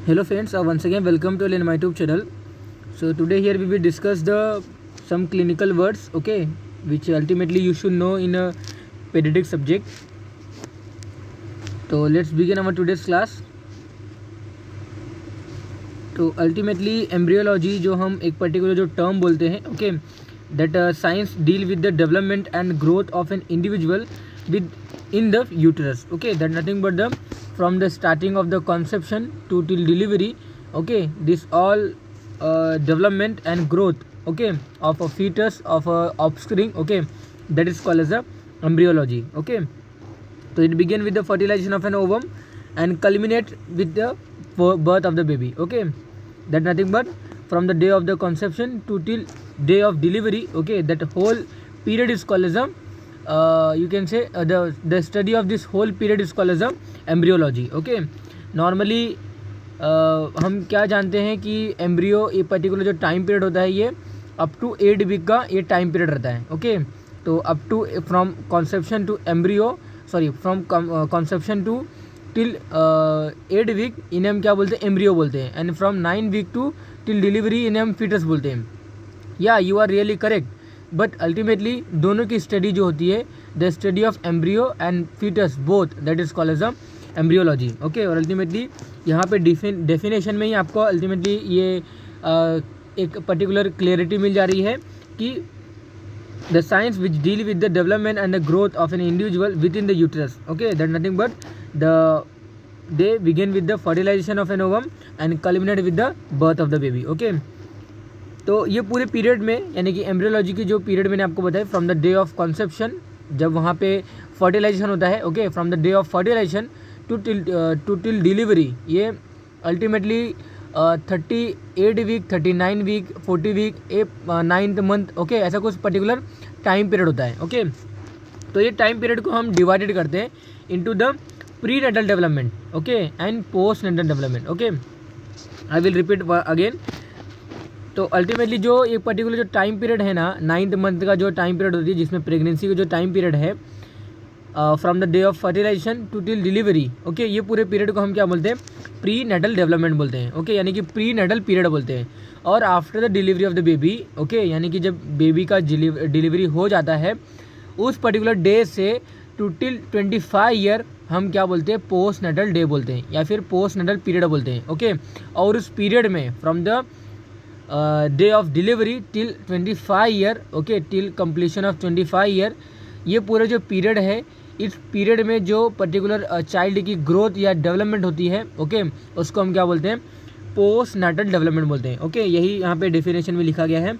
Hello friends, once again welcome to my YouTube channel. So today here we will discuss some clinical words, okay, which ultimately you should know in a pediatric subject. So let's begin our today's class. तो ultimately embryology जो हम एक particular जो term बोलते हैं, okay, that science deal with the development and growth of an individual in the uterus, okay, that nothing but the from the starting of the conception to till delivery, okay, this all development and growth, okay, of a fetus, of a offspring, okay, that is called as a embryology, okay. So it begin with the fertilization of an ovum and culminate with the birth of the baby, okay, that nothing but from the day of the conception to till day of delivery, okay, that whole period is called as a you can say the study of this whole period is called as a embryology, okay. Normally हम क्या जानते हैं कि embryo ये particular जो time period होता है ये अप टू 8 वीक का ये टाइम पीरियड रहता है, ओके. तो up to from conception to embryo from conception to till 8 week इन्हें हम क्या बोलते हैं, एम्ब्रियो बोलते हैं. And from 9 week to till delivery इन्हें हम फीटस बोलते हैं. Yeah you are really correct, but ultimately दोनों की स्टडी जो होती है the study of embryo and foetus both that is called as a embryology, okay. और अल्टीमेटली यहाँ पे डेफिनेशन में ही आपको अल्टीमेटली ये एक पर्टिकुलर क्लियरिटी मिल जा रही है कि the science which deal with the development and the growth of an individual within the uterus, okay, that nothing but they begin with the fertilization of an ovum and culminate with the birth of the baby, okay. तो ये पूरे period में यानी कि embryology की जो period मैंने आपको बताया from the day of conception जब वहाँ पे फर्टिलाइजेशन होता है, okay, from the day of fertilization to till delivery, ये ultimately 38 week 39 week 40 week 9th month, okay, ऐसा कुछ पर्टिकुलर टाइम पीरियड होता है, ओके. तो ये टाइम पीरियड को हम डिवाइडेड करते हैं into the prenatal development, okay, and post natal development, okay. I will repeat again. तो अल्टीमेटली जो एक पर्टिकुलर जो टाइम पीरियड है ना 9th मंथ का जो टाइम पीरियड होती है जिसमें प्रेगनेंसी का जो टाइम पीरियड है from the day of fertilization to till delivery, okay, ये पूरे पीरियड को हम क्या बोलते हैं, प्री नेटल डेवलपमेंट बोलते हैं, ओके, यानी कि प्री नेटल पीरियड बोलते हैं. और after the delivery of the baby, okay, यानी कि जब बेबी का डिलीवरी हो जाता है उस पर्टिकुलर डे से टू टिल 25 ईयर हम क्या बोलते हैं, पोस्ट नेटल डे बोलते हैं या फिर पोस्ट नेटल पीरियड बोलते हैं, ओके. और उस पीरियड में from the day of delivery till 25 year, okay, till completion of 25 year, ये पूरा जो पीरियड है इस पीरियड में जो पर्टिकुलर चाइल्ड की ग्रोथ या डेवलपमेंट होती है, ओके, उसको हम क्या बोलते हैं, पोस्ट नेटल डेवलपमेंट बोलते हैं, ओके. यही यहाँ पे डेफिनेशन में लिखा गया है,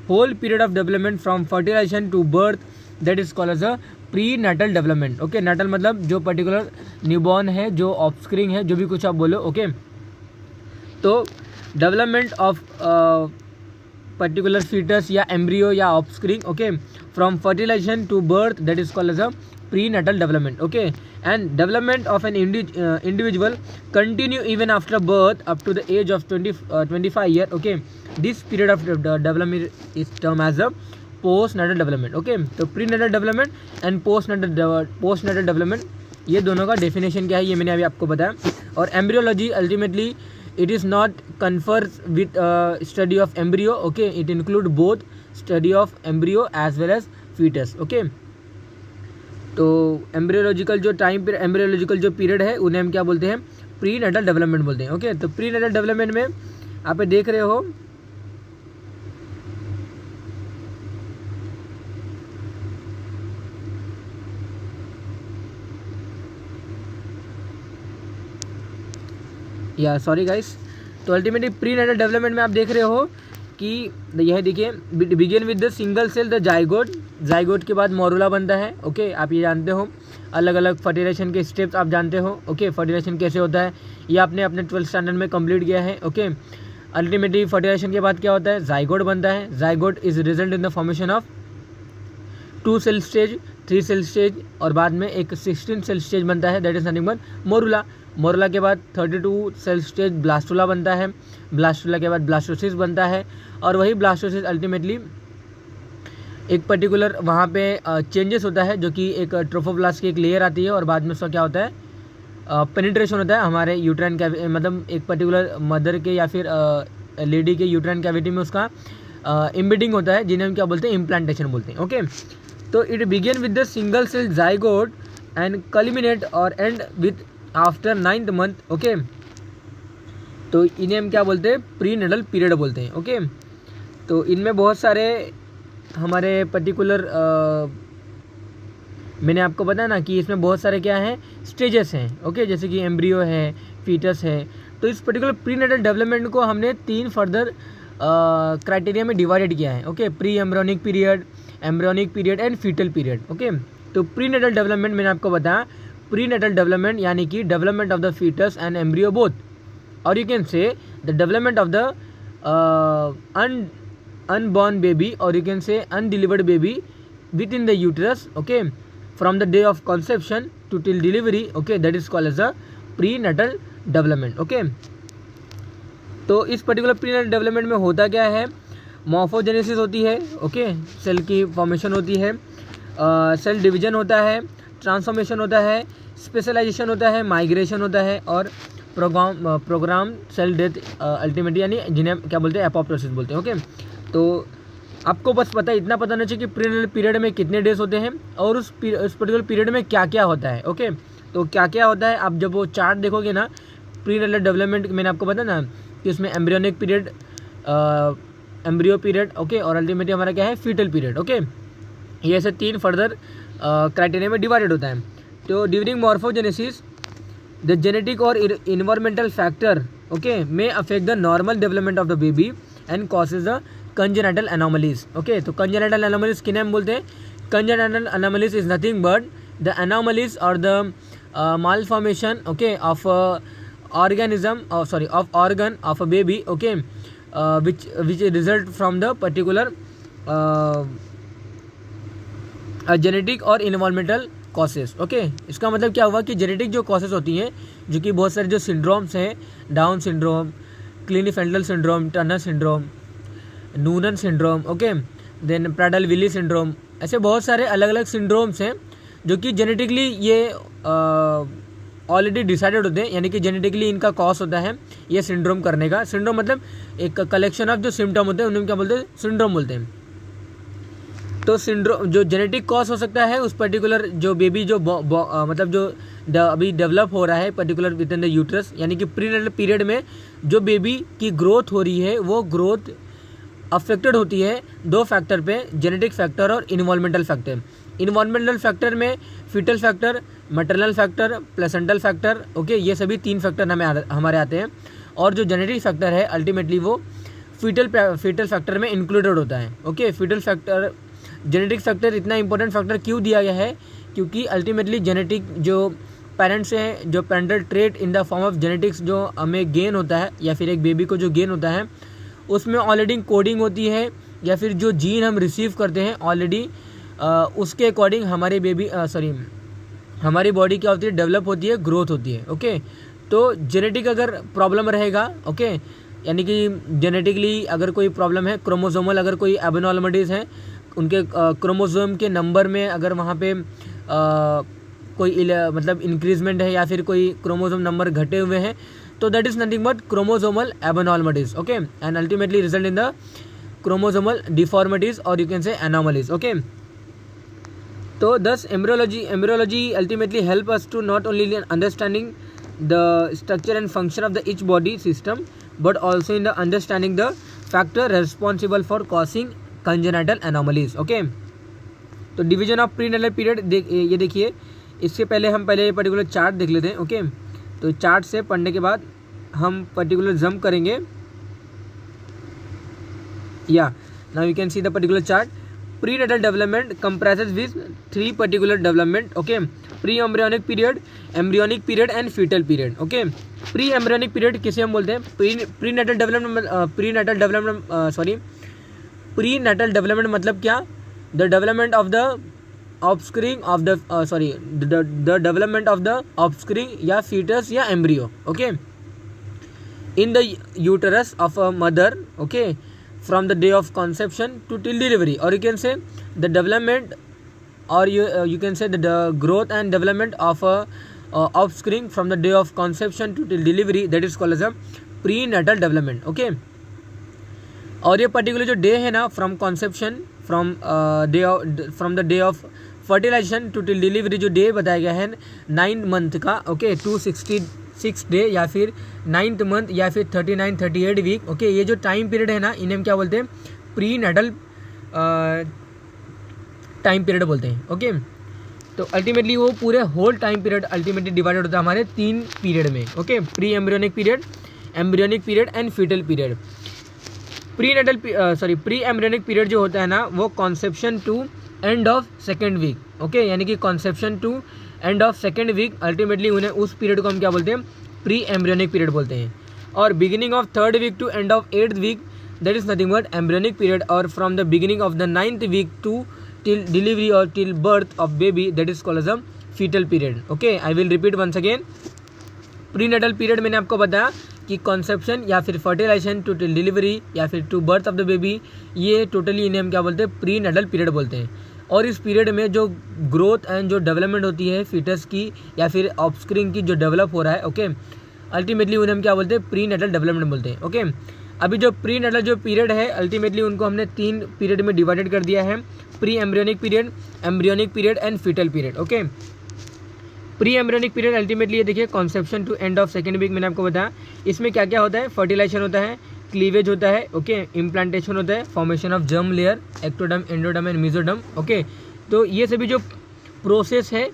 whole period of development from fertilization to birth that is called as a prenatal development, okay. Natal मतलब जो पर्टिकुलर न्यूबॉर्न है, जो ऑफस्प्रिंग है, जो भी कुछ आप बोलो, ओके. तो डेवलपमेंट ऑफ पर्टिकुलर फीटस या एम्ब्रियो या offspring, okay, from fertilization to birth that is called as a prenatal development, okay. And development of an individual continue even after birth up to the age of 25 year, okay. This period of development is termed as a postnatal development, okay. तो prenatal development and postnatal development ये दोनों का definition क्या है ये मैंने अभी आपको बताया. और embryology ultimately it is not confers with study of embryo, okay. It include both study of embryo as well as fetus, okay. तो एम्ब्रियोलॉजिकल जो एम्ब्रियोलॉजिकल जो पीरियड है उन्हें हम क्या बोलते हैं, प्री नेटल डेवलपमेंट बोलते हैं, ओके. तो प्री नेटल डेवलपमेंट में आप देख रहे हो या सॉरी गाइस. तो अल्टीमेटली प्री नेटल डेवलपमेंट में आप देख रहे हो कि यह देखिए begin with the single cell the zygote के बाद मोरुला बनता है, ओके. आप ये जानते हो अलग अलग फर्टिलाइजेशन के स्टेप्स आप जानते हो, ओके. फर्टिलाइजेशन कैसे होता है ये आपने अपने 12th स्टैंडर्ड में कंप्लीट किया है, ओके. अल्टीमेटली फर्टिलाइजेशन के बाद क्या होता है, जाइगोट बनता है. Zygote is result in the formation of 2 cell stage 3 cell stage और बाद में एक 16 सेल स्टेज बनता है that is nothing but morula. Morula के बाद 32 सेल स्टेज ब्लास्टुला बनता है. ब्लास्टुला के बाद ब्लास्टोसिस बनता है और वही ब्लास्टोसिस अल्टीमेटली एक पर्टिकुलर वहाँ पे चेंजेस होता है जो कि एक ट्रोफोब्लास्ट की एक लेयर आती है और बाद में उसका क्या होता है पेनिट्रेशन होता है हमारे यूट्राइन कैविटी, मतलब एक पर्टिकुलर मदर के या फिर लेडी के यूट्राइन कैविटी में उसका इम्बेडिंग होता है, जिन्हें हम क्या बोलते हैं, इम्प्लांटेशन बोलते हैं। ओके, तो it begin with the single cell zygote and culminate और end with after 9th month. Okay, तो इन्हें हम क्या बोलते हैं, प्री नेटल पीरियड बोलते हैं। ओके, तो इनमें बहुत सारे हमारे पर्टिकुलर मैंने आपको बताया ना कि इसमें बहुत सारे क्या हैं, स्टेजेस हैं। ओके, जैसे कि एम्ब्रियो है, फीटस है। तो इस पर्टिकुलर प्री नेटल डेवलपमेंट को हमने 3 फर्दर क्राइटेरिया में डिवाइडेड किया है। Okay, pre embryonic period and foetal period. Okay, तो प्री नेटल डेवलपमेंट मैंने आपको बताया, प्री नेटल डेवलपमेंट यानी कि development of the foetus and embryo both, और you can say the development of the unborn baby, or you can say undelivered baby within the uterus. Okay, from the day of conception to till delivery. Okay, that is called as a prenatal development. Okay, तो इस particular prenatal development में होता क्या है, morphogenesis होती है। Okay, cell की formation होती है, सेल डिवीजन होता है, ट्रांसफॉर्मेशन होता है, स्पेशलाइजेशन होता है, माइग्रेशन होता है, और प्रोग्राम सेल डेथ अल्टीमेटली, यानी जिन्हें क्या बोलते हैं, एपोप्टोसिस बोलते हैं। ओके, तो आपको बस पता है, इतना पता नहीं चाहिए कि प्रीनेटल पीरियड में कितने डेज होते हैं और उस पर्टिकुलर पीरियड में क्या क्या होता है। ओके, तो क्या क्या होता है, आप जब वो चार्ट देखोगे ना प्रीनेटल डेवलपमेंट, मैंने आपको बताया ना कि उसमें embryonic period, embryo period, okay, और अल्टीमेटली हमारा क्या है, फीटल पीरियड। ओके, ये ऐसे 3 फर्दर क्राइटेरिया में डिवाइडेड होता है। तो ड्यूरिंग मॉर्फोजेनेसिस द जेनेटिक और environmental factor, okay, may affect the normal development of the baby and causes the congenital anomalies. Okay, तो कंजेनिटल एनोमलीज किन्हें हम बोलते हैं, congenital anomalies is nothing but the anomalies और the malformation, okay, of organism, of organ of a baby, okay, which result from the particular genetic और environmental causes. Okay, इसका मतलब क्या हुआ कि जेनेटिक जो कॉसेस होती हैं, जो कि बहुत सारे जो सिंड्रोम्स हैं, Down syndrome, Klinefelter syndrome, Turner syndrome, Noonan syndrome, okay, then Prader Willi syndrome, ऐसे बहुत सारे अलग अलग सिंड्रोम्स हैं जो कि जेनेटिकली ये ऑलरेडी डिसाइडेड होते हैं, यानी कि जेनेटिकली इनका कॉज होता है ये सिंड्रोम करने का। सिंड्रोम मतलब एक कलेक्शन ऑफ जो सिम्टम होते हैं उन्हें क्या बोलते हैं, सिंड्रोम बोलते हैं। तो सिंड्रोम जो जेनेटिक कॉज हो सकता है उस पर्टिकुलर जो बेबी जो मतलब जो अभी डेवलप हो रहा है particular with in the uterus, यानी कि प्रीनेटल पीरियड में जो बेबी की ग्रोथ हो रही है वो ग्रोथ अफेक्टेड होती है 2 फैक्टर पे, जेनेटिक फैक्टर और इन्वायरमेंटल फैक्टर। इन्वायरमेंटल फैक्टर में foetal factor, maternal factor, placental factor, okay, ये सभी 3 फैक्टर हमारे आते हैं। और जो जेनेटिक फैक्टर है अल्टीमेटली वो फीटल फैक्टर में इंक्लूडेड होता है। Okay, foetal factor, genetic factor इतना इंपॉर्टेंट फैक्टर क्यों दिया गया है, क्योंकि अल्टीमेटली जेनेटिक जो पेरेंट्स हैं, जो parental trait in the form of genetics जो हमें गेन होता है या फिर एक बेबी को जो गेन होता है उसमें ऑलरेडी कोडिंग होती है, या फिर जो जीन हम रिसीव करते हैं ऑलरेडी उसके अकॉर्डिंग हमारे हमारी बॉडी क्या होती है, डेवलप होती है, ग्रोथ होती है। ओके, तो जेनेटिक अगर प्रॉब्लम रहेगा, ओके, यानी कि जेनेटिकली अगर कोई प्रॉब्लम है, क्रोमोसोमल अगर कोई एबनॉर्मलिटीज़ हैं, उनके क्रोमोसोम के नंबर में अगर वहाँ पे कोई मतलब इंक्रीजमेंट है या फिर कोई क्रोमोसोम नंबर घटे हुए हैं, तो that is nothing but chromosomal abnormalities. Okay, and ultimately result in the chromosomal deformities और you can say anomalies. Okay, तो thus embryology ultimately help us to not only in understanding the structure and function of the each body system but also in the understanding the factor responsible for causing congenital anomalies. Okay, तो division of prenatal period ये देखिए, इससे पहले हम ये particular chart देख लेते हैं। ओके, तो चार्ट से पढ़ने के बाद हम पर्टिकुलर जंप करेंगे। या now you can see the particular chart. Prenatal development comprises with 3 particular development. Okay, pre-embryonic period, embryonic period and fetal period. Okay, pre-embryonic period किसे हम बोलते हैं, prenatal development मतलब क्या, the development of the offspring of the the development of the offspring या fetus या embryo. Okay, in the uterus of a mother. Okay, from the day of conception to till delivery, or you can say the development, or you can say the growth and development of a offspring from the day of conception to till delivery, that is called as a prenatal development. Okay, और ये particular जो day है ना, from conception from the day of fertilization to till delivery, जो day बताया गया है 9 month का, ओके, 266 डे या फिर 9th मंथ या फिर 39-38 वीक। ओके, ये जो टाइम पीरियड है ना, इन्हें हम क्या बोलते हैं, प्री नेटल टाइम पीरियड बोलते हैं। ओके, तो अल्टीमेटली वो पूरे whole time period ultimately divided होता है हमारे 3 पीरियड में। Okay, pre embryonic period, embryonic period and foetal period. Pre embryonic period जो होता है ना, वो conception to end of second week. Okay, यानी कि conception to end of second week, ultimately उन्हें उस पीरियड को हम क्या बोलते हैं, प्री एम्ब्रियोनिक पीरियड बोलते हैं। और beginning of 3rd week to end of 8th week, that is nothing but embryonic period. और from the beginning of the 9th week to till delivery और till birth of baby, that is called as a foetal period. Okay, I will repeat once again. Prenatal period मैंने आपको बताया कि conception या फिर fertilisation to till delivery या फिर to birth of the baby, ये टोटली इन्हें हम क्या बोलते हैं, प्री नेटल पीरियड बोलते हैं। और इस पीरियड में जो ग्रोथ एंड जो डेवलपमेंट होती है फीटस की या फिर ऑफस्प्रिंग की, जो डेवलप हो रहा है, ओके, अल्टीमेटली उन्हें हम क्या बोलते हैं, प्री नेटल डेवलपमेंट बोलते हैं। ओके, अभी जो प्री नेटल जो पीरियड है, अल्टीमेटली उनको हमने 3 पीरियड में डिवाइडेड कर दिया है, pre embryonic period, embryonic period and foetal period. Okay, pre embryonic period ultimately ये देखिए conception to end of second week, मैंने आपको बताया इसमें क्या क्या होता है, फर्टिलाइजेशन होता है, क्लीवेज होता है, ओके, इम्प्लांटेशन होता है, formation of germ layer, ectoderm, endoderm and mesoderm. Okay, तो ये सभी जो प्रोसेस है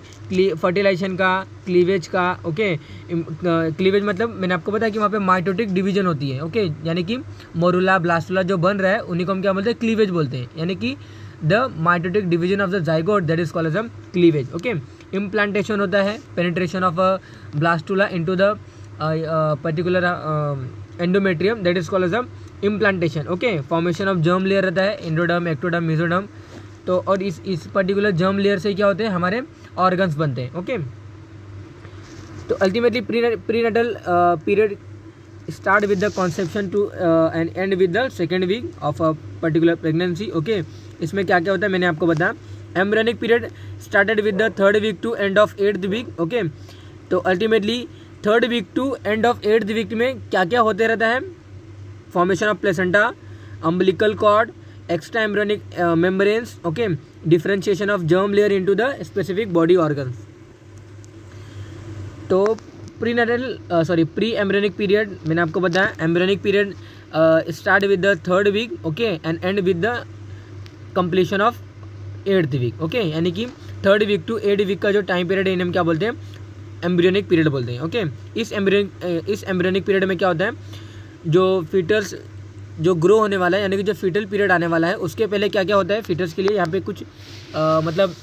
फर्टिलाइजेशन का, क्लीवेज का, ओके, क्लीवेज मतलब मैंने आपको बताया कि वहाँ पे माइटोटिक डिवीजन होती है। ओके, यानी कि मोरुला ब्लास्टुला जो बन रहा है उन्हीं को हम क्या बोलते हैं, क्लीवेज बोलते हैं, यानी कि the mitotic division of the zygote, that is called as a cleavage. Okay, implantation होता है, penetration of blastula into the particular endometrium, that is called as a implantation. Okay, formation of germ layer रहता है, endoderm, ectoderm, mesoderm. तो और इस particular germ layer से क्या होते हैं, हमारे ऑर्गन्स बनते हैं। ओके, तो ultimately prenatal period start with the conception to end end with the second week of a particular pregnancy. Okay, इसमें क्या क्या होता है मैंने आपको बताया। Embryonic period started with the 3rd week to end of 8th week. Okay, तो ultimately 3rd week to end of 8th week में क्या क्या होते रहता है, formation of placenta, umbilical cord, extra embryonic membranes, okay, differentiation of germ layer into the specific body organs. तो pre embryonic period मैंने आपको बताया, embryonic period start with the 3rd week, okay, and end with the completion of 8th week. Okay, यानी कि 3rd week to 8th week का जो time period है इन्हें हम क्या बोलते हैं, एम्ब्रियोनिक पीरियड बोलते हैं। ओके, इस एम्ब्रियोनिक पीरियड में क्या होता है, जो फीटस जो ग्रो होने वाला है, यानी कि जो फीटल पीरियड आने वाला है, उसके पहले क्या क्या होता है फीटस के लिए, यहाँ पे कुछ मतलब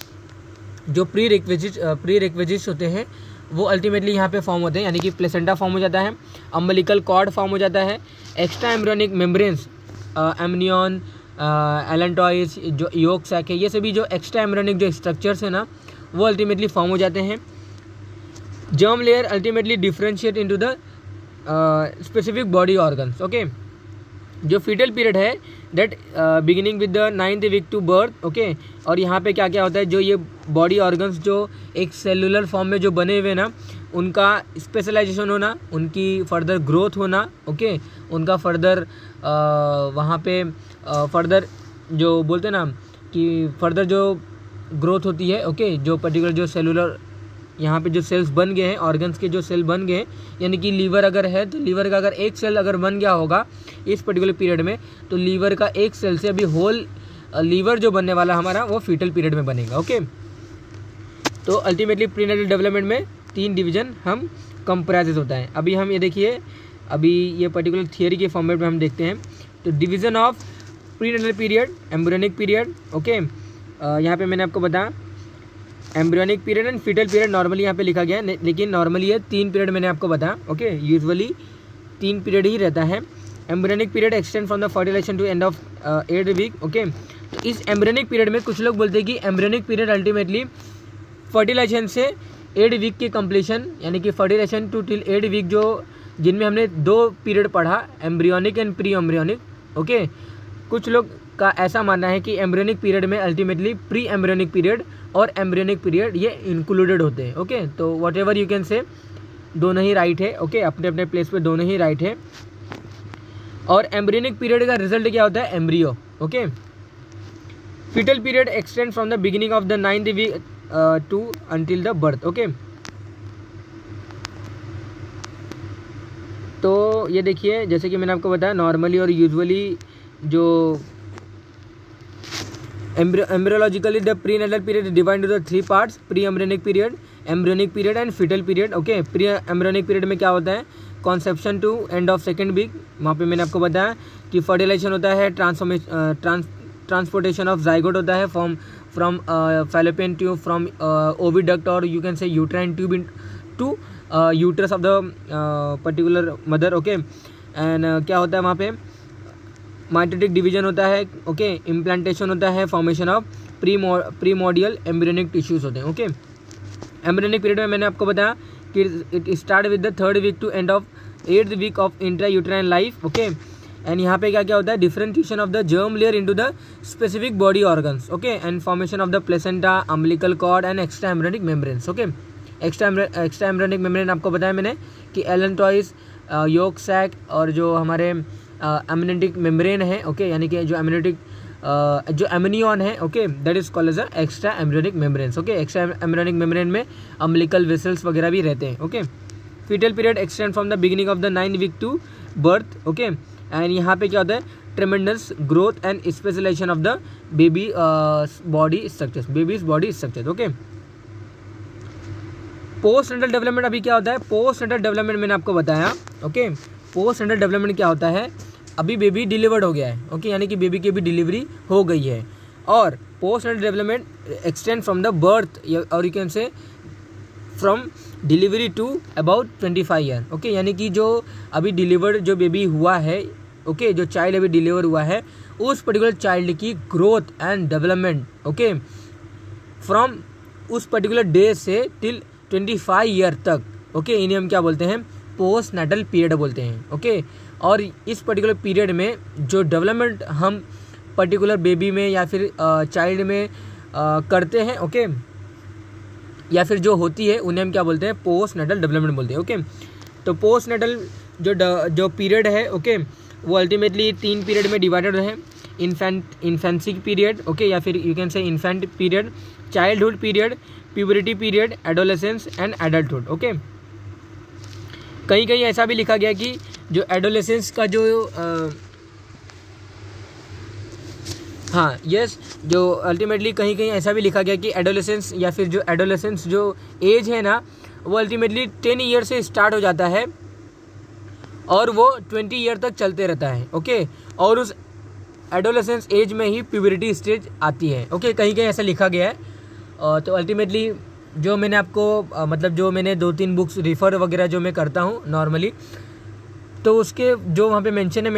जो प्री रिक्विजिट्स होते हैं वो अल्टीमेटली यहाँ पे फॉर्म होते हैं, यानी कि प्लेसेंटा फॉर्म हो जाता है, अम्बिलिकल कॉर्ड फॉर्म हो जाता है, extra embryonic membranes, amnion, allantois, जो योक सैक है, ये सभी जो एक्स्ट्रा एम्ब्रियोनिक जो स्ट्रक्चर्स है ना, वो अल्टीमेटली फॉर्म हो जाते हैं। Germ layer ultimately differentiate into the specific body organs. Okay, जो फीटल पीरियड है that beginning with the 9th week to birth. Okay, और यहाँ पे क्या क्या होता है, जो ये बॉडी ऑर्गन्स जो एक सेलुलर फॉर्म में जो बने हुए ना, उनका स्पेशलाइजेशन होना, उनकी फर्दर ग्रोथ होना, ओके, उनका फर्दर वहाँ पे फर्दर जो बोलते हैं ना कि फर्दर जो ग्रोथ होती है, ओके, जो पर्टिकुलर जो सेलुलर यहाँ पे जो सेल्स बन गए हैं, ऑर्गन्स के जो सेल बन गए हैं, यानी कि लीवर अगर है तो लीवर का अगर एक सेल अगर बन गया होगा इस पर्टिकुलर पीरियड में, तो लीवर का एक सेल से अभी होल लीवर जो बनने वाला हमारा वो फीटल पीरियड में बनेगा। ओके, तो अल्टीमेटली प्रीनेटल डेवलपमेंट में 3 डिवीजन हम कंप्राइज होता है। अभी हम ये देखिए, अभी ये पर्टिकुलर थियरी के फॉर्मेट में हम देखते हैं। तो division of prenatal period, embryonic period. Okay, यहाँ पे मैंने आपको बताया embryonic period and foetal period normally यहाँ पे लिखा गया है, लेकिन नॉर्मली ये 3 पीरियड मैंने आपको बताया। ओके, यूजुअली 3 पीरियड ही रहता है। Embryonic period extend from the fertilization to end of 8th week. Okay, तो इस एम्ब्रियोनिक पीरियड में कुछ लोग बोलते हैं कि एम्ब्रियोनिक पीरियड अल्टीमेटली फर्टिलाइजेशन से 8 वीक की कंप्लीशन, यानी कि फर्टिलाइजेशन टू टिल 8 वीक, जो जिनमें हमने 2 पीरियड पढ़ा, embryonic and pre embryonic. Okay, कुछ लोग का ऐसा मानना है कि एम्ब्रियोनिक पीरियड में अल्टीमेटली प्री एम्ब्रियोनिक पीरियड और एम्ब्रियोनिक पीरियड ये इंक्लूडेड होते हैं। ओके, तो वॉट एवर यू कैन से, दोनों ही राइट है। ओके, अपने अपने प्लेस पे दोनों ही राइट है। और एम्ब्रियोनिक पीरियड का रिजल्ट क्या होता है? Embryo. Okay, foetal period extend from the beginning of the 9th week to until the birth. Okay, तो ये देखिए, जैसे कि मैंने आपको बताया, नॉर्मली और यूजुअली जो embryologically the prenatal period divide into the 3 parts, pre embryonic period, embryonic period and foetal period. Okay, pre embryonic period में क्या होता है? Conception to end of 2nd week. वहाँ पे मैंने आपको बताया कि फर्टिलाइजेशन होता है, ट्रांसपोर्टेशन ऑफ जाइगोट होता है from fallopian tube, from oviduct और you can say uterine tube into uterus of the particular mother. Okay, and क्या होता है वहाँ पे? माइटोटिक डिवीजन होता है। ओके, इम्प्लांटेशन होता है, formation of primordial embryonic tissues होते हैं। ओके, एम्ब्रियोनिक पीरियड में मैंने आपको बताया कि it start with the 3rd week to end of 8th week of intra uterine life. Okay, and यहाँ पे क्या क्या होता है? Differentiation of the germ layer into the specific body organs. Okay, and formation of the placenta, umbilical cord and extra embryonic membranes. Okay, extra embryonic membrane आपको बताया मैंने कि एलेंटॉइस, योक सैक और जो हमारे एमनियोटिक मेम्ब्रेन है। Okay, यानी कि जो एमनियन है। Okay, that is called as extra embryonic membranes. Okay, extra embryonic membrane में अम्बिलिकल वेसल्स वगैरह भी रहते हैं। Okay, foetal period extend from the beginning of the 9th week to birth. Okay, and यहाँ पे क्या होता है? Tremendous growth and specialisation of the baby body structures. Okay, post natal development अभी क्या होता है? पोस्ट नेटल डेवलपमेंट मैंने आपको बताया। ओके, पोस्ट नेटल डेवलपमेंट क्या होता है? अभी बेबी डिलीवर्ड हो गया है। ओके, यानी कि बेबी की भी डिलीवरी हो गई है। और post natal development extend from the birth और you can say from delivery to about 25 year. Okay, यानी कि जो अभी डिलीवर्ड जो बेबी हुआ है, ओके, जो चाइल्ड अभी डिलीवर हुआ है, उस पर्टिकुलर चाइल्ड की growth and development, okay, from उस पर्टिकुलर डे से टिल 25 ईयर तक। ओके, इन्हें हम क्या बोलते हैं? पोस्ट नेटल पीरियड बोलते हैं। ओके, और इस पर्टिकुलर पीरियड में जो डेवलपमेंट हम पर्टिकुलर बेबी में या फिर चाइल्ड में करते हैं, ओके, या फिर जो होती है, उन्हें हम क्या बोलते हैं? पोस्ट नेटल डेवलपमेंट बोलते हैं। ओके, तो पोस्ट नेटल जो पीरियड है, ओके, वो अल्टीमेटली 3 पीरियड में डिवाइडेड है। इन्फेंसी पीरियड, ओके, या फिर you can say infant period, childhood period, puberty period, adolescence and adulthood. Okay, कहीं कहीं ऐसा भी लिखा गया कि जो एडोलेसेंस का जो जो अल्टीमेटली कहीं कहीं ऐसा भी लिखा गया कि एडोलेसेंस या फिर जो एडोलेसेंस जो एज है ना, वो अल्टीमेटली 10 ईयर से स्टार्ट हो जाता है और वो 20 ईयर तक चलते रहता है। ओके, और उस एडोलेसेंस एज में ही प्यूबरिटी स्टेज आती है। ओके, कहीं कहीं ऐसा लिखा गया है। तो अल्टीमेटली जो मैंने आपको मतलब जो मैंने 2-3 बुक्स रिफ़र वगैरह जो मैं करता हूँ नॉर्मली, तो उसके जो वहाँ पे मेंशन है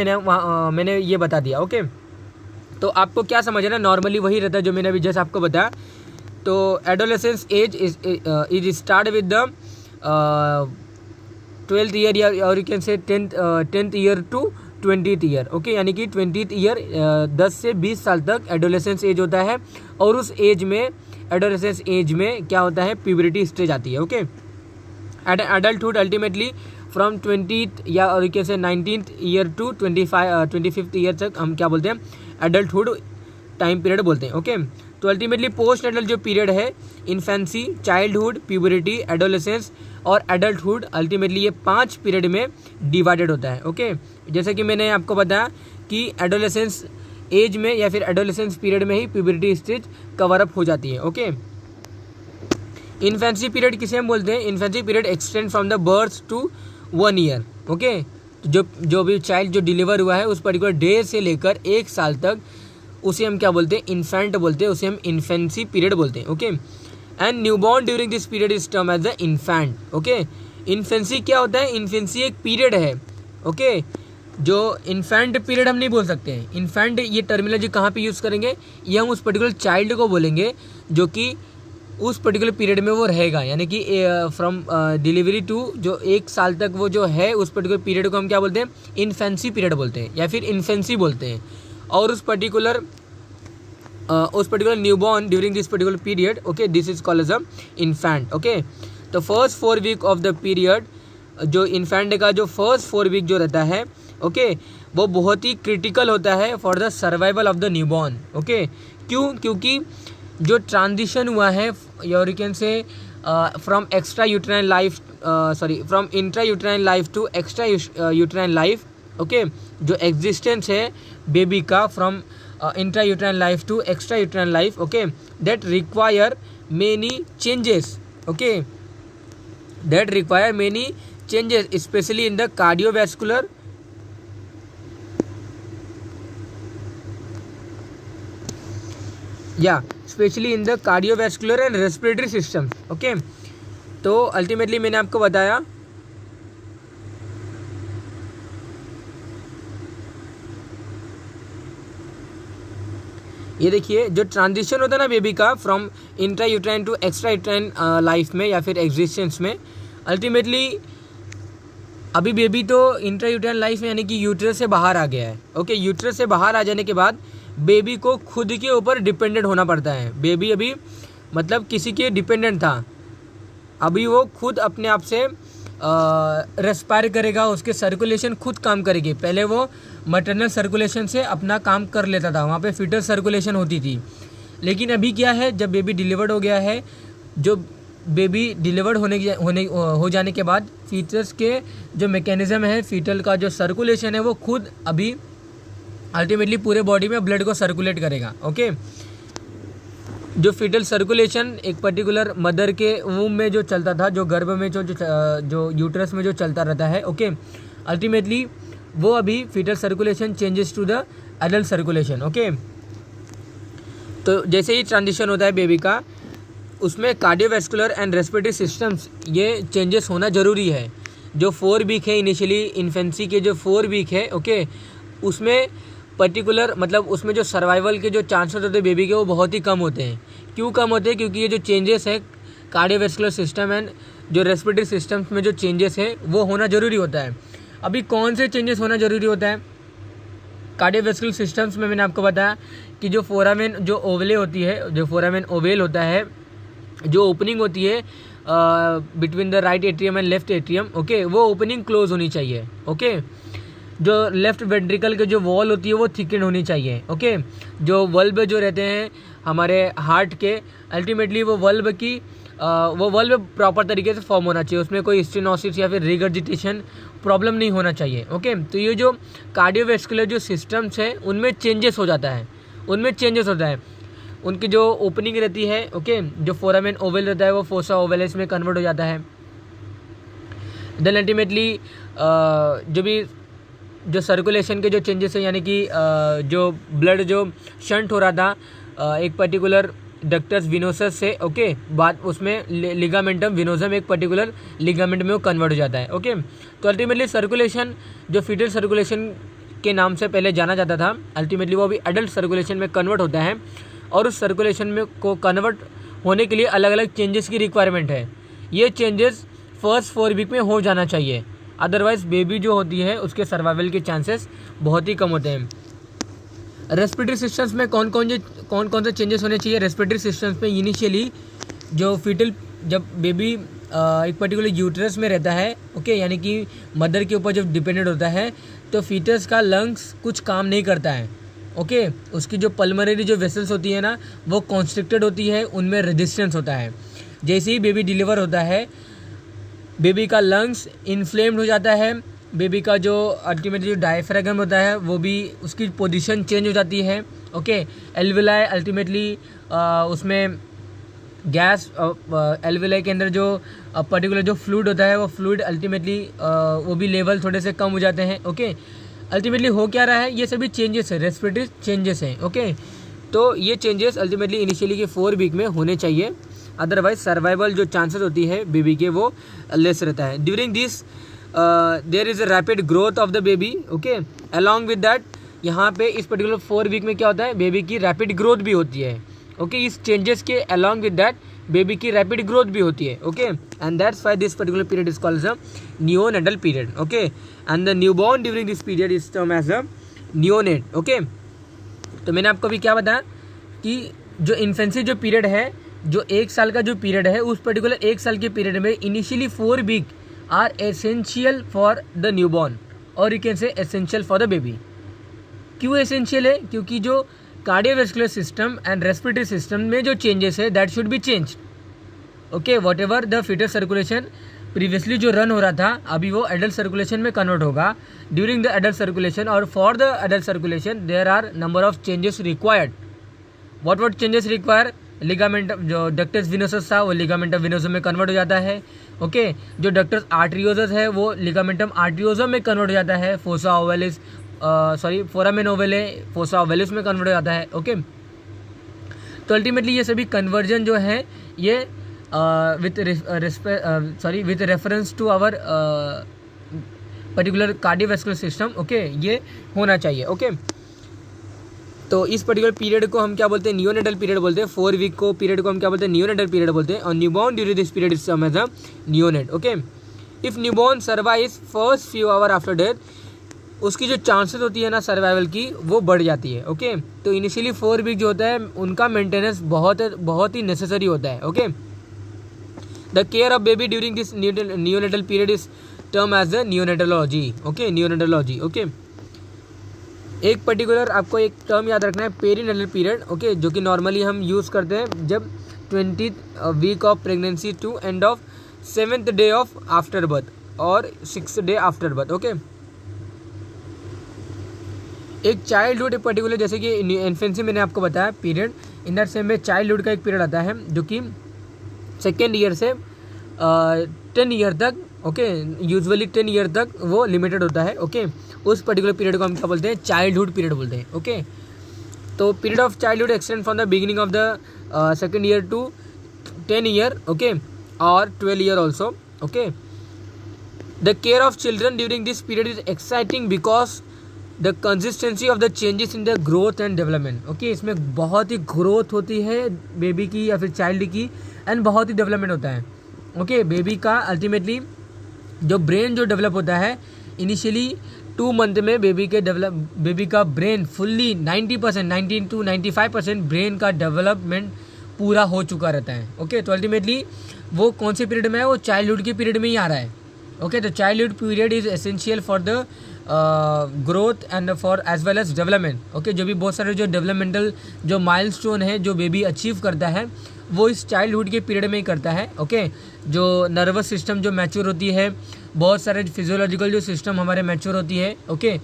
मैंने ये बता दिया। ओके, तो आपको क्या समझना, नॉर्मली वही रहता है जो मैंने अभी जैसे आपको बताया। तो adolescence age is start with the 12th year और you can say 10th year to 20th year. Okay, यानी कि 20th ईयर 10 से 20 साल तक एडोलेसेंस एज होता है और उस एज में एडोलेसेंस एज में क्या होता है? प्यूबरिटी स्टेज आती है। Okay, adulthood ultimately from 20th या और यू कैन से 19th year to 25th year तक हम क्या बोलते हैं? एडल्टहुड टाइम पीरियड बोलते हैं। ओके, तो अल्टीमेटली पोस्ट एडल्ट जो पीरियड है, इन्फेंसी, चाइल्डहुड, प्यूबरिटी, एडोलेसेंस और एडल्टहुड, अल्टीमेटली ये 5 पीरियड में डिवाइडेड होता है। ओके, जैसे कि मैंने आपको बताया कि एडोलेसेंस एज में या फिर एडोलेसेंस पीरियड में ही प्यूबरिटी स्टेज कवर अप हो जाती है। ओके, इन्फेंसी पीरियड किसे हम बोलते हैं? Infancy period extend from the birth to 1 year. Okay, जो भी चाइल्ड जो डिलीवर हुआ है उस पर्टिकुलर डे से लेकर 1 साल तक, उसे हम क्या बोलते हैं? इन्फेंट बोलते हैं, उसे हम इन्फेंसी पीरियड बोलते हैं। Okay, and newborn during this period is term as the infant. Okay, infancy क्या होता है? इन्फेंसी एक पीरियड है। ओके, जो इन्फेंट पीरियड हम नहीं बोल सकते हैं। इन्फेंट ये टर्मिनोलॉजी कहाँ पे यूज़ करेंगे? ये हम उस पर्टिकुलर चाइल्ड को बोलेंगे जो कि उस पर्टिकुलर पीरियड में वो रहेगा, यानी कि फ्रॉम डिलीवरी टू जो 1 साल तक वो जो है, उस पर्टिकुलर पीरियड को हम क्या बोलते हैं? इन्फेंसी पीरियड बोलते हैं या फिर इन्फेंसी बोलते हैं। और उस पर्टिकुलर उस particular newborn during this particular period, okay, this is called as a infant, okay. तो first 4 week of the period, जो इन्फेंट का जो फर्स्ट 4 वीक जो रहता है, ओके, वो बहुत ही क्रिटिकल होता है for the survival of the newborn, okay. क्यों? क्योंकि जो ट्रांजिशन हुआ है, और you can say from extra uterine life, from intra uterine life to extra uterine life, okay, जो एग्जिस्टेंस है बेबी का from intra uterine life to extra uterine life, okay, that require many changes, okay, that require many changes especially in the cardiovascular, especially in the cardiovascular and respiratory systems, okay। तो ultimately मैंने आपको बताया ये देखिए, जो transition होता है ना बेबी का from intra uterine to extra uterine life में या फिर एग्जिस्टेंस में, अल्टीमेटली अभी बेबी तो इंट्रा यूट्राइन लाइफ में यानी कि यूट्रस से बाहर आ गया है, ओके। यूट्रस से बाहर आ जाने के बाद बेबी को खुद के ऊपर डिपेंडेंट होना पड़ता है। बेबी अभी मतलब किसी के डिपेंडेंट था, अभी वो खुद अपने आप से रेस्पायर करेगा, उसके सर्कुलेशन खुद काम करेगी। पहले वो मैटरनल सर्कुलेशन से अपना काम कर लेता था, वहाँ पे फीटल सर्कुलेशन होती थी। लेकिन अभी क्या है, जब बेबी डिलीवर्ड हो गया है, जो बेबी डिलीवर्ड हो जाने के बाद फीटस के जो मैकेनिज्म है, फीटल का जो सर्कुलेशन है, वो खुद अभी अल्टीमेटली पूरे बॉडी में ब्लड को सर्कुलेट करेगा, ओके। जो फीटल सर्कुलेशन एक पर्टिकुलर मदर के वूम में जो चलता था, जो गर्भ में जो यूट्रस में जो चलता रहता है, ओके, अल्टीमेटली वो अभी foetal circulation changes to the adult circulation, okay. तो जैसे ही ट्रांजिशन होता है बेबी का, उसमें कार्डियोवैस्कुलर एंड रेस्पिरेटरी सिस्टम्स ये चेंजेस होना ज़रूरी है। जो 4 वीक है इनिशियली इन्फेंसी के जो 4 वीक है, ओके, उसमें पर्टिकुलर मतलब उसमें जो सर्वाइवल के जो चांसेस होते हैं बेबी के, वो बहुत ही कम होते हैं। क्यों कम होते हैं? क्योंकि ये जो चेंजेस है कार्डियोवैस्कुलर सिस्टम एंड जो रेस्पिरेटरी सिस्टम्स में जो चेंजेस है वो होना ज़रूरी होता है। अभी कौन से चेंजेस होना ज़रूरी होता है कार्डियोवैस्कुलर सिस्टम्स में? मैंने आपको बताया कि जो फोरामेन जो ओवले होती है, जो फोरामेन ओवेल होता है, जो ओपनिंग होती है between the right atrium and left atrium, okay, वो ओपनिंग क्लोज होनी चाहिए, ओके। जो लेफ्ट वेंट्रिकल के जो वॉल होती है वो थिकन होनी चाहिए, ओके। जो वल्ब जो रहते हैं हमारे हार्ट के, अल्टीमेटली वो वल्ब प्रॉपर तरीके से फॉर्म होना चाहिए, उसमें कोई स्टेनोसिस या फिर रिगर्जिटेशन प्रॉब्लम नहीं होना चाहिए, ओके। तो ये जो कार्डियोवैस्कुलर जो सिस्टम्स है उनमें चेंजेस हो जाता है, उनकी जो ओपनिंग रहती है, ओके, जो फोरामेन ओवल रहता है वो फोसा ओवलिस में कन्वर्ट हो जाता है। देन अल्टीमेटली जो सर्कुलेशन के जो चेंजेस है, यानी कि जो ब्लड जो शंट हो रहा था एक पर्टिकुलर डक्टस विनोसस से, ओके, बाद उसमें लिगामेंटम विनोजम एक पर्टिकुलर लिगामेंट में वो कन्वर्ट हो जाता है, ओके। तो अल्टीमेटली सर्कुलेशन जो फीटल सर्कुलेशन के नाम से पहले जाना जाता था, अल्टीमेटली वो अभी एडल्ट सर्कुलेशन में कन्वर्ट होता है, और उस सर्कुलेशन में को कन्वर्ट होने के लिए अलग अलग चेंजेस की रिक्वायरमेंट है। ये चेंजेस फर्स्ट 4 वीक में हो जाना चाहिए, अदरवाइज बेबी जो होती है उसके सर्वाइवल के चांसेस बहुत ही कम होते हैं। रेस्पिरेटरी सिस्टम्स में कौन कौन से चेंजेस होने चाहिए? रेस्पिरेटरी सिस्टम्स में इनिशियली जो फीटल जब बेबी एक पर्टिकुलर यूट्रस में रहता है, ओके, यानी कि मदर के ऊपर जब डिपेंडेंट होता है, तो फीटस का लंग्स कुछ काम नहीं करता है, ओके। उसकी जो पल्मोनरी जो वेसल्स होती है ना, वो कॉन्स्ट्रिक्टेड होती है, उनमें रेजिस्टेंस होता है। जैसे ही बेबी डिलीवर होता है, बेबी का लंग्स इन्फ्लेम्ड हो जाता है, बेबी का जो अल्टीमेटली जो डायफ्रागम होता है वो भी उसकी पोजीशन चेंज हो जाती है, ओके। एल्विलाई अल्टीमेटली उसमें गैस एल्विलाई के अंदर जो पर्टिकुलर जो फ्लूइड होता है वो फ्लूइड अल्टीमेटली वो भी लेवल थोड़े से कम हो जाते हैं, ओके। अल्टीमेटली हो क्या रहा है, ये सभी चेंजेस है, रेस्पिरेटरी चेंजेस हैं, ओके। तो ये चेंजेस अल्टीमेटली इनिशियली के 4 वीक में होने चाहिए, अदरवाइज सर्वाइवल जो चांसेस होती है बेबी के वो लेस रहता है। During this there is a rapid growth of the baby, okay. Along with that यहाँ पे इस पर्टिकुलर 4 वीक में क्या होता है, बेबी की रैपिड ग्रोथ भी होती है, ओके। इस चेंजेस के अलॉन्ग विद दैट बेबी की रैपिड ग्रोथ भी होती है, okay. And that's why this particular period is called a neonatal period, okay. And the newborn during this period is term as a neonate, okay. तो मैंने आपको अभी क्या बताया, कि जो इन्फेंसी जो पीरियड है, जो 1 साल का जो पीरियड है, उस पर्टिकुलर 1 साल के पीरियड में initially 4 week are essential for the newborn और you can say essential for the baby. क्यों एसेंशियल है? क्योंकि जो cardiovascular system and respiratory system में जो चेंजेस है that should be change. Okay, whatever the foetus circulation previously जो run हो रहा था, अभी वो एडल्ट सर्कुलेशन में कन्वर्ट होगा ड्यूरिंग द एडल्ट सर्कुलेशन, और for the adult circulation there are number of changes required. What changes require? Ligament जो डक्टस विनोसस था वो लिगामेंटम विनोसम में कन्वर्ट हो जाता है। ओके, जो डक्टस आर्टरियोसस है वो लिगामेंटम आर्टरियोसम में कन्वर्ट हो जाता है। फोसा ओवलिस फोरामेन ओवेले फोसा ओवेलिस में कन्वर्ट हो जाता है। ओके, तो अल्टीमेटली ये सभी कन्वर्जन जो है ये with reference to our particular cardiovascular system, okay, ये होना चाहिए। ओके, तो इस पर्टिकुलर पीरियड को हम क्या बोलते हैं? नियोनेटल पीरियड बोलते हैं। 4 वीक को पीरियड को हम क्या बोलते हैं? नियोनेटल पीरियड बोलते हैं। और newborn during this period is termed as a neonate. Okay, if newborn survives first few hour after death, उसकी जो चांसेस होती है ना सर्वाइवल की, वो बढ़ जाती है। ओके, तो इनिशियली 4 वीक जो होता है उनका मेंटेनेंस बहुत ही नेसेसरी होता है। Okay, the care of baby during this neonatal period is term as the neonatology. Okay, neonatology. Okay, एक पर्टिकुलर आपको एक टर्म याद रखना है, पेरीनेटल पीरियड। ओके, जो कि नॉर्मली हम यूज़ करते हैं जब 20th week of pregnancy to end of 7th day of after birth और 6th day after birth. Okay, एक चाइल्डहुड एक पर्टिकुलर, जैसे कि इन्फेंसी मैंने आपको बताया पीरियड, इन दैट सेम में चाइल्डहुड का एक पीरियड आता है जो कि 2nd ईयर से 10 ईयर तक, ओके, यूजुअली 10 ईयर तक वो लिमिटेड होता है। ओके, उस पर्टिकुलर पीरियड को हम क्या बोलते हैं? चाइल्डहुड पीरियड बोलते हैं। ओके, तो period of childhood extend from the beginning of the 2nd year to 10 year, okay, और 12 year also. Okay, the care of children during this period is exciting because the consistency of the changes in the growth and development. Okay, इसमें बहुत ही growth होती है baby की या फिर child की, and बहुत ही डेवलपमेंट होता है। ओके, बेबी का अल्टीमेटली जो ब्रेन जो डेवलप होता है इनिशियली 2 मंथ में बेबी का ब्रेन फुल्ली 90% 90 to 95% ब्रेन का डेवलपमेंट पूरा हो चुका रहता है। ओके, तो अल्टीमेटली वो कौन से पीरियड में है? वो चाइल्डहुड के पीरियड में ही आ रहा है। ओके, तो childhood period is essential for the growth and for as well as development. Okay, जो भी बहुत सारे जो डेवलपमेंटल जो माइलस्टोन है जो बेबी अचीव करता है वो इस चाइल्डहुड के पीरियड में ही करता है। ओके, जो नर्वस सिस्टम जो मैच्योर होती है, बहुत सारे फिजियोलॉजिकल जो सिस्टम हमारे मैच्योर होती है। ओके,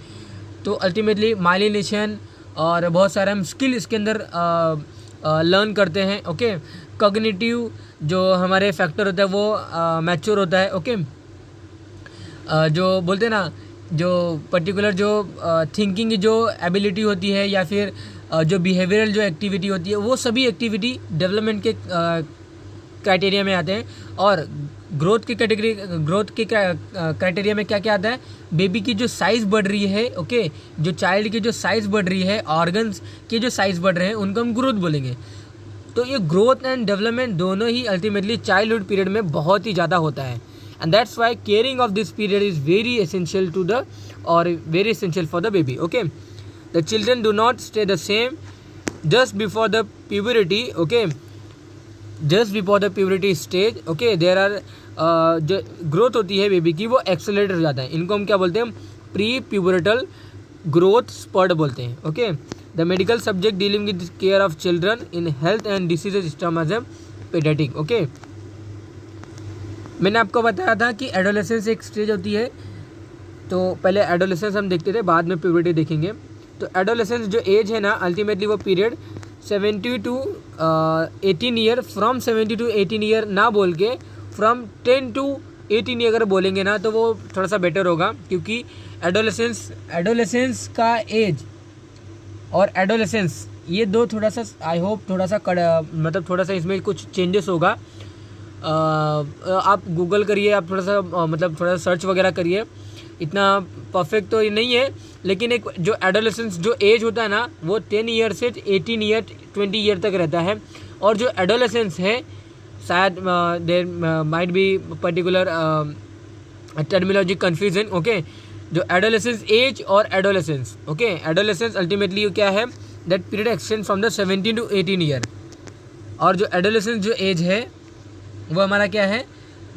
तो अल्टीमेटली माइलिनेशन और बहुत सारे हम स्किल इसके अंदर लर्न करते हैं। ओके, कॉग्निटिव जो हमारे फैक्टर होता है वो मैच्योर होता है। ओके, जो बोलते हैं ना जो पर्टिकुलर जो थिंकिंग की जो एबिलिटी होती है या फिर जो बिहेवियरल जो एक्टिविटी होती है, वो सभी एक्टिविटी डेवलपमेंट के क्राइटेरिया में आते हैं। और ग्रोथ के क्राइटेरिया में क्या क्या आता है? बेबी की जो साइज़ बढ़ रही है, ओके, जो चाइल्ड की जो साइज़ बढ़ रही है, ऑर्गन्स के जो साइज़ बढ़ रहे हैं, उनको हम ग्रोथ बोलेंगे। तो ये ग्रोथ एंड डेवलपमेंट दोनों ही अल्टीमेटली चाइल्डहुड पीरियड में बहुत ही ज़्यादा होता है। And that's why caring of this period is very essential to the or very essential for the baby. Okay, the children do not stay the same just before the puberty. Okay, just before the puberty stage. Okay, there are जो growth होती है baby की वो accelerate हो जाता है। इनको हम क्या बोलते हैं? प्री प्यूबरटल ग्रोथ स्पर्ट बोलते हैं। Okay, the medical subject dealing with care of children in health and diseases term as a paediatric. Okay, मैंने आपको बताया था कि एडोलेसेंस एक स्टेज होती है, तो पहले एडोलेसेंस हम देखते थे, बाद में प्यूबर्टी देखेंगे। तो एडोलेसेंस जो एज है ना, अल्टीमेटली वो period 70 to 18 year, from 70 to 18 year ना बोल के फ्रॉम 10 to 18 ईयर अगर बोलेंगे ना तो वो थोड़ा सा बेटर होगा, क्योंकि एडोलेसेंस का एज और एडोलेसेंस ये दो थोड़ा सा आई होप थोड़ा सा मतलब थोड़ा सा इसमें कुछ चेंजेस होगा। आप गूगल करिए, आप थोड़ा सा मतलब थोड़ा सा सर्च वगैरह करिए, इतना परफेक्ट तो ये नहीं है, लेकिन एक जो एडोलेसेंस जो एज होता है ना वो 10 ईयर से 18 ईयर 20 ईयर तक रहता है। और जो एडोलेसेंस है शायद there might be particular terminology confusion. Okay, जो एडोलेसेंस एज और एडोलेसेंस, ओके, एडोलेसेंस अल्टीमेटली क्या है? That period extend from the 17 to 18 year. और जो एडोलेसेंस जो एज है वो हमारा क्या है,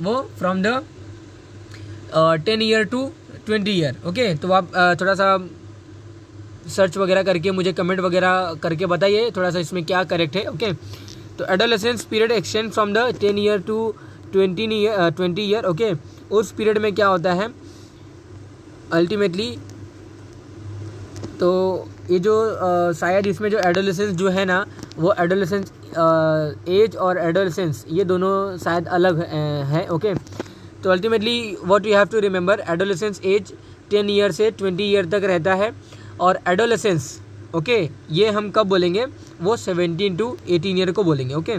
वो from the 10 year to 20 year. Okay, तो आप थोड़ा सा सर्च वगैरह करके मुझे कमेंट वगैरह करके बताइए थोड़ा सा इसमें क्या करेक्ट है। ओके, तो adolescence period extend from the 10 year to 20 year. Okay, उस पीरियड में क्या होता है अल्टीमेटली, तो ये जो शायद इसमें जो एडोलेसेंस जो है ना, वो एडोलेसेंस एज और एडोलेसेंस ये दोनों शायद अलग है। ओके, तो ultimately what you have to remember, adolescence age 10 year से 20 ईयर तक रहता है, और एडोलेसेंस ओके ये हम कब बोलेंगे, वो 17 to 18 ईयर को बोलेंगे। ओके,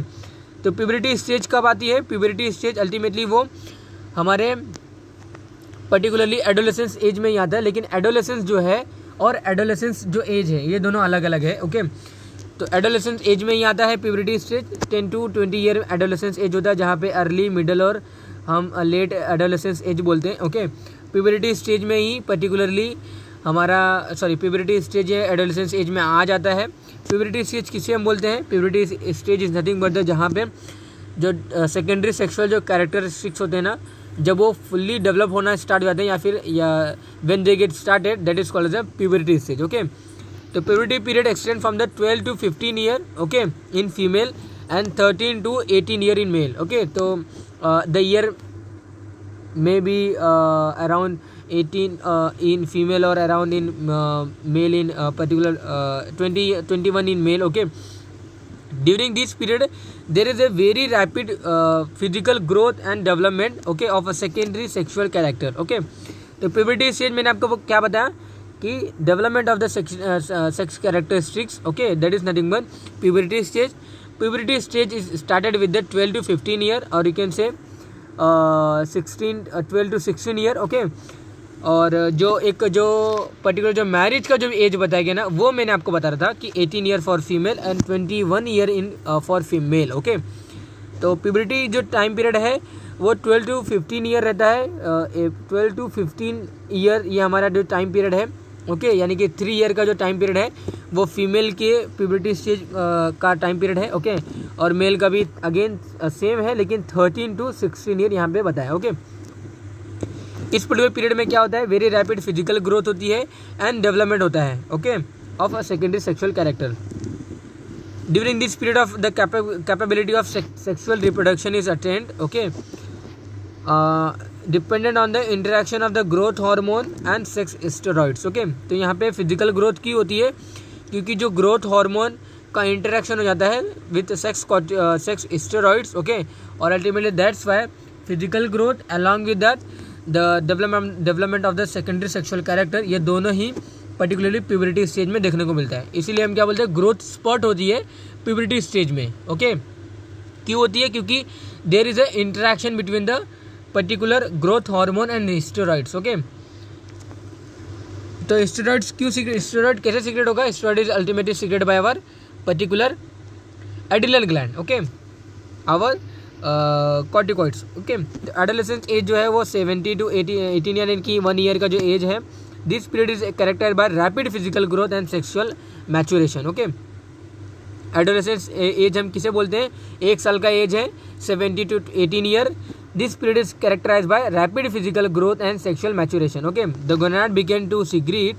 तो प्यूबरिटी स्टेज कब आती है, प्यूबरिटी स्टेज अल्टीमेटली वो हमारे पर्टिकुलरली एडोलेसेंस एज में ही आता है, लेकिन एडोलेसेंस जो है और एडोलेसेंस जो एज है ये दोनों अलग अलग है। ओके, तो एडोलेसेंस एज में ही आता है puberty stage, 10 to 20 year adolescence age होता है, जहाँ पे अर्ली, मिडल और हम लेट एडोलेसेंस एज बोलते हैं। ओके, प्यूबरिटी स्टेज में ही पर्टिकुलरली हमारा प्यूबरिटी स्टेज है एडोलेसेंस एज में आ जाता है। प्यूबरिटी स्टेज किसे हम बोलते हैं, puberty stage is nothing but the जहाँ पे जो सेकेंडरी सेक्सुअल जो कैरेक्टरिस्टिक्स होते हैं ना, जब वो फुल्ली डेवलप होना स्टार्ट हो जाते हैं या when they get started, that is called as a puberty stage. Okay, तो puberty period extend from the 12 to 15 year okay in female and 13 to 18 year in male. Okay, तो the year may be around 18 in female or around in male in particular 21 in male. Okay, during this period there is a very rapid physical growth and development okay of a secondary sexual character. Okay, तो puberty stage मैंने आपको क्या बताया कि development of the sex characteristics okay that is nothing but puberty stage. Puberty stage is started with the 12 to 15 year or you can say 12 to 16 year. Okay, और जो particular जो marriage का जो एज बताया गया ना, वो मैंने आपको बता रहा था कि 18 year for female and 21 year in for female. Okay, तो प्यूबरिटी जो टाइम पीरियड है वो 12 to 15 ईयर रहता है। 12 to 15 ईयर ये हमारा जो टाइम पीरियड है। ओके, यानी कि 3 ईयर का जो टाइम पीरियड है वो फीमेल के प्यूबरिटी स्टेज का टाइम पीरियड है। ओके, और मेल का भी अगेन सेम है, लेकिन 13 to 16 ईयर यहाँ पे बताया। ओके, इस पर्टिकुलर पीरियड में क्या होता है, वेरी रैपिड फिजिकल ग्रोथ होती है एंड डेवलपमेंट होता है okay of a secondary sexual character. During this period of the capability of sexual reproduction is attend okay dependent on the interaction of the growth hormone and sex steroids. Okay, तो यहाँ पे physical growth की होती है क्योंकि जो growth hormone का interaction हो जाता है विथ सेक्स स्टेरॉइड्स। ओके, और ultimately that's why physical growth along with that the development of the secondary sexual character, ये दोनों ही पर्टिकुलरली प्यूबरिटी स्टेज में देखने को मिलता है। इसीलिए हम क्या बोलते हैं, ग्रोथ स्पॉट होती है प्यूबरिटी स्टेज में। ओके, क्यों होती है, क्योंकि there is a interaction between the particular growth hormone and steroids. Okay, तो स्टेरॉइड्स क्यों स्टेरॉइड कैसे सीक्रेट होगा, steroid is ultimately secrete by our particular adrenal gland okay our corticoids. Okay, adolescence age जो है वो 17 to 18 ईयर इनकी 1 year का जो एज है। This period is characterised by rapid physical growth and sexual maturation. Okay, adolescence age हम किसे बोलते हैं, 1 साल का एज है 17 to 18 year. This period is characterised by rapid physical growth and sexual maturation. Okay, the gonad began to secrete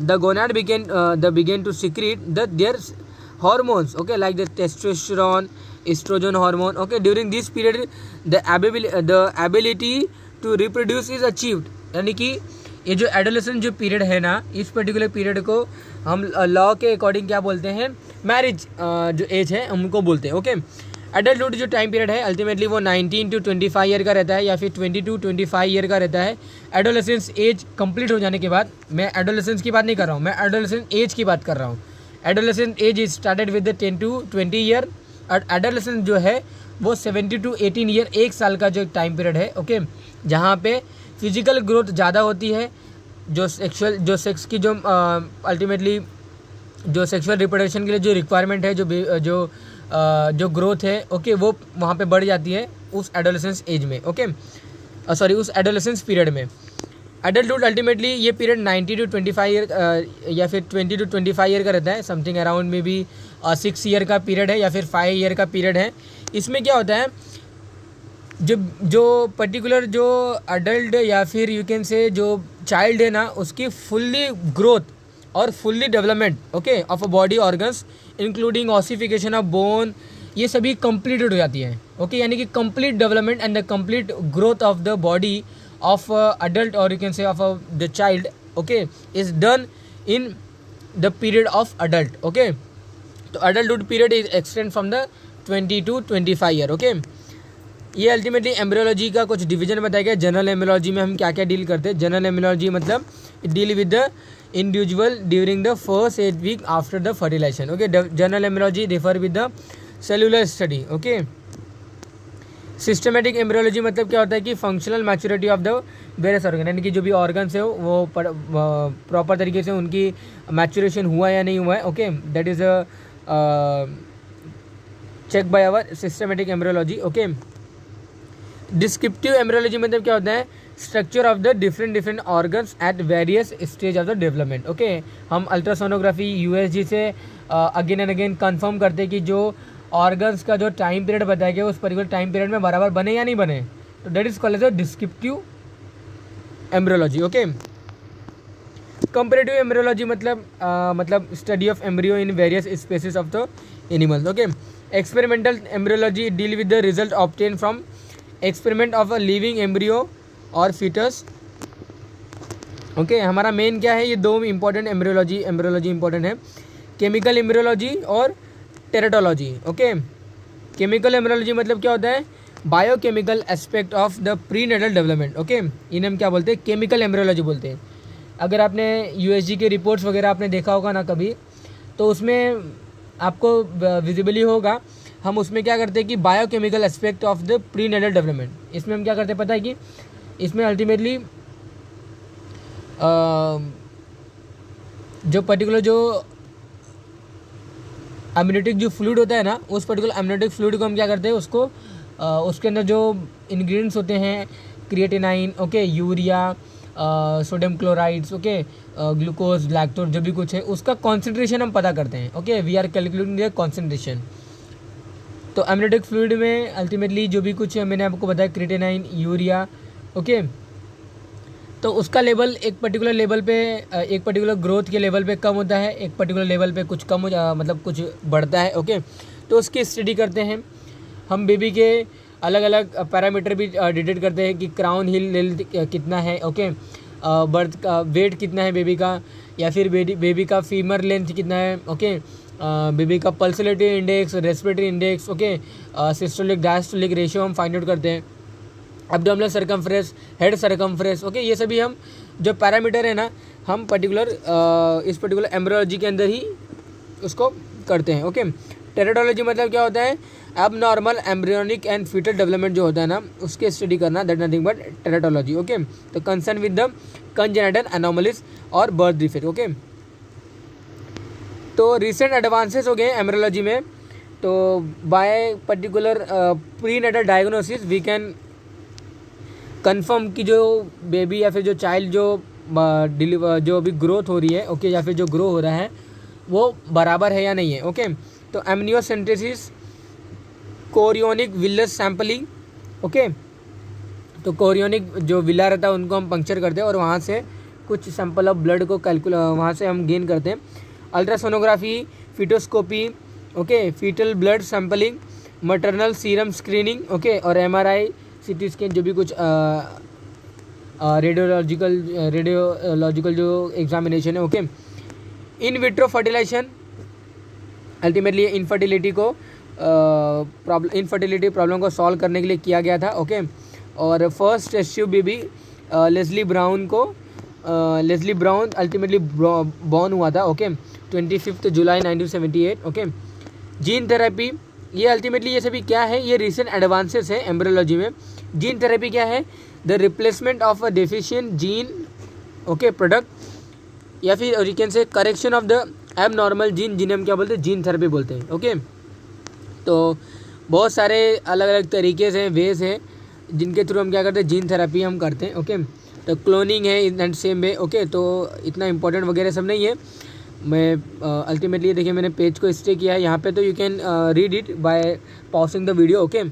the gonad began to secrete their hormones okay like the testosterone, estrogen hormone. Okay, during this period the ability to reproduce is achieved। यानी कि ये जो adolescence जो period है ना, इस particular period को हम लॉ के अकॉर्डिंग क्या बोलते हैं, मैरिज जो एज है हमको बोलते हैं। ओके, एडल्टहुड जो टाइम पीरियड है अल्टीमेटली वो 19 to 25 ईयर का रहता है या फिर 20 to 25 ईयर का रहता है। एडोलेसेंस एज कंप्लीट हो जाने के बाद, मैं एडोलेसेंस की बात नहीं कर रहा हूँ, मैं एडोलेसेंस एज की बात कर रहा हूँ। Adolescence age is started with the 10 to 20 year और एडोलेसेंस जो है वो 17 to 18 ईयर 1 साल का जो टाइम पीरियड है। ओके, जहाँ पे फिजिकल ग्रोथ ज़्यादा होती है, जो सेक्स की जो अल्टीमेटली जो सेक्सुअल रिप्रोडक्शन के लिए जो रिक्वायरमेंट है, जो ग्रोथ है ओके वो वहाँ पे बढ़ जाती है उस एडोलेसेंस एज में। ओके, उस एडोलेसेंस पीरियड में। एडल्टहुड अल्टीमेटली ये पीरियड 90 to 25 ईयर या फिर 20 to 25 ईयर का रहता है, समथिंग अराउंड में भी 6 ईयर का पीरियड है या फिर 5 ईयर का पीरियड है। इसमें क्या होता है, जो पर्टिकुलर जो अडल्ट या फिर यू कैन से जो चाइल्ड है ना, उसकी फुल्ली ग्रोथ और fully development okay of a body organs including ossification of bone, ये सभी कंप्लीटेड हो जाती है ओके, यानी कि complete development and the complete growth of the body of adult or you can say of the child okay is done in the period of adult okay। तो adulthood period is extend from the 20 to 25 year okay। ये ultimately embryology का कुछ division बताया गया। General embryology में हम क्या क्या डील करते हैं। जनरल एम्ब्रियोलॉजी मतलब deal with the individual during the first 8 week after the fertilisation okay. General embryology refer with the cellular study okay. Systematic embryology मतलब क्या होता है कि functional maturity of the various organ, यानी कि जो भी ऑर्गन्स है वो प्रॉपर तरीके से उनकी मैच्योरेशन हुआ या नहीं हुआ है okay. That is check by our systematic embryology okay. Descriptive embryology मतलब क्या होता है, structure of the different organs at various stage of the development okay. हम अल्ट्रासोनोग्राफी यूएसजी से अगेन एंड अगेन कंफर्म करते हैं कि जो ऑर्गन्स का जो टाइम पीरियड बताया गया उस पर्टिकुलर टाइम पीरियड में बराबर बने या नहीं बने, तो that is called as a descriptive embryology okay. Comparative embryology मतलब study of embryo in various species of the animals okay. Experimental embryology deal with the result obtain from experiment of a living embryo और foetus okay. हमारा main क्या है, ये दो important embryology important है, chemical embryology और teratology okay. Chemical embryology मतलब क्या होता है, biochemical aspect of the prenatal development okay. इन्हें हम क्या बोलते हैं, केमिकल एम्ब्रियोलॉजी बोलते हैं। अगर आपने यूएसजी के रिपोर्ट्स वगैरह आपने देखा होगा ना कभी, तो उसमें आपको विजिबली होगा, हम उसमें क्या करते हैं कि biochemical aspect of the prenatal development, इसमें हम क्या करते हैं पता है कि इसमें अल्टीमेटली जो पर्टिकुलर जो एमनियोटिक जो फ्लूइड होता है ना, उस पर्टिकुलर एमनियोटिक फ्लूइड को हम क्या करते हैं, उसको उसके अंदर जो इंग्रेडिएंट्स होते हैं creatinine okay, urea, sodium chlorides okay, glucose, lactose, जो भी कुछ है उसका कॉन्सेंट्रेशन हम पता करते हैं okay. We are calculating the concentration. तो एमनियोटिक फ्लूइड में अल्टीमेटली जो भी कुछ है मैंने आपको बताया, क्रिएटिनाइन, यूरिया ओके, तो उसका लेवल एक पर्टिकुलर लेवल पे, एक पर्टिकुलर ग्रोथ के लेवल पे कम होता है, एक पर्टिकुलर लेवल पे कुछ कम हो मतलब कुछ बढ़ता है ओके। तो उसकी स्टडी करते हैं हम। बेबी के अलग अलग पैरामीटर भी डिटेक्ट करते हैं कि क्राउन हिल कितना है ओके, बर्थ का वेट कितना है बेबी का, या फिर बेबी का फीमर लेंथ कितना है ओके, बेबी का pulsatility index, respiratory index okay, systolic diastolic ratio हम फाइंड आउट करते हैं, abdominal circumference, head circumference okay. ये सभी हम जो पैरामीटर है ना, हम पर्टिकुलर इस पर्टिकुलर एम्ब्रियोलॉजी के अंदर ही उसको करते हैं ओके। टेरेटोलॉजी मतलब क्या होता है, अब normal embryonic and foetal development जो होता है ना, उसके स्टडी करना, that nothing but teratology okay. तो concern with the congenital anomalies और बर्थ डिफेक्ट ओके। तो रिसेंट एडवांसेस हो गए एम्ब्रियोलॉजी में, तो by particular prenatal diagnosis we can confirm कि जो बेबी या फिर जो चाइल्ड जो अभी ग्रोथ हो रही है ओके, या फिर जो ग्रो हो रहा है वो बराबर है या नहीं है ओके। तो amniocentesis, chorionic villus sampling okay, तो कोरियोनिक जो विला रहता है उनको हम पंक्चर करते हैं और वहाँ से कुछ सैंपल ऑफ ब्लड को वहाँ से हम गेन करते हैं। Ultrasonography, fetoscopy okay, foetal blood sampling, maternal serum screening okay, और एमआरआई, सीटी स्कैन, जो भी कुछ रेडियोलॉजिकल जो एग्जामिनेशन है okay. In vitro fertilization ultimately infertility problem को सॉल्व करने के लिए किया गया था ओके। और first test tube baby Leslie Brown ultimately born हुआ था ओके, 25 जुलाई 1978 ओके। जीन थेरेपी, ये अल्टीमेटली ये सभी क्या है, ये रिसेंट एडवांसेस है एम्ब्रियोलॉजी में। जीन थेरेपी क्या है, the replacement of a deficient gene okay product, या फिर यू कैन से correction of the abnormal gene, जिन्हें हम क्या बोलते हैं, जीन थेरेपी बोलते हैं ओके। तो बहुत सारे अलग अलग तरीके से वेज हैं जिनके थ्रू हम क्या करते हैं, जीन थेरेपी हम करते हैं ओके। तो क्लोनिंग है in and same way, okay. तो इतना इंपॉर्टेंट वगैरह सब नहीं है। मैं अल्टीमेटली देखिए मैंने पेज को स्टे किया है यहाँ पे, तो you can read it by pausing the video, okay.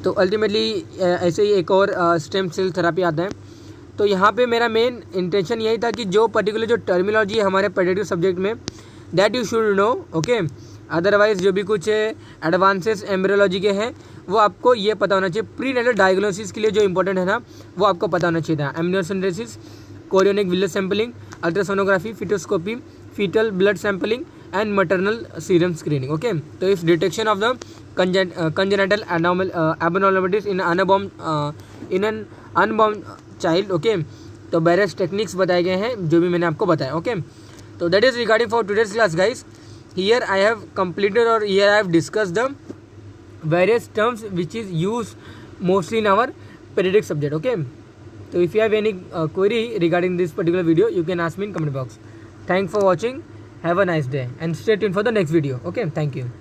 तो अल्टीमेटली ऐसे ही एक और स्टेम सेल थेरापी आता है। तो यहाँ पे मेरा मेन इंटेंशन यही था कि जो पर्टिकुलर जो टर्मिनोलॉजी है हमारे पेडियाट्रिक सब्जेक्ट में, that you should know, okay. Otherwise जो भी कुछ एडवांसेस एम्ब्रियोलॉजी के हैं वो आपको ये पता होना चाहिए। प्री नेटल डायग्नोसिस के लिए जो इंपॉर्टेंट है ना, वो आपको पता होना चाहिए था। Amniocentesis, chorionic villus sampling, ultrasonography, fetoscopy, foetal blood sampling and maternal serum screening, okay. तो if detection of the congenital abnormalities in an unborn child, okay. तो वेरियस टेक्निक्स बताए गए हैं जो भी मैंने आपको बताया, ओके। तो that is regarding for today's class guys. Here I have completed और here I have discussed the various terms which is use mostly in our paediatric subject, okay. तो if you have any query regarding this particular video, you can ask me in comment box. Thanks for watching. Have a nice day and stay tuned for the next video, okay. Thank you.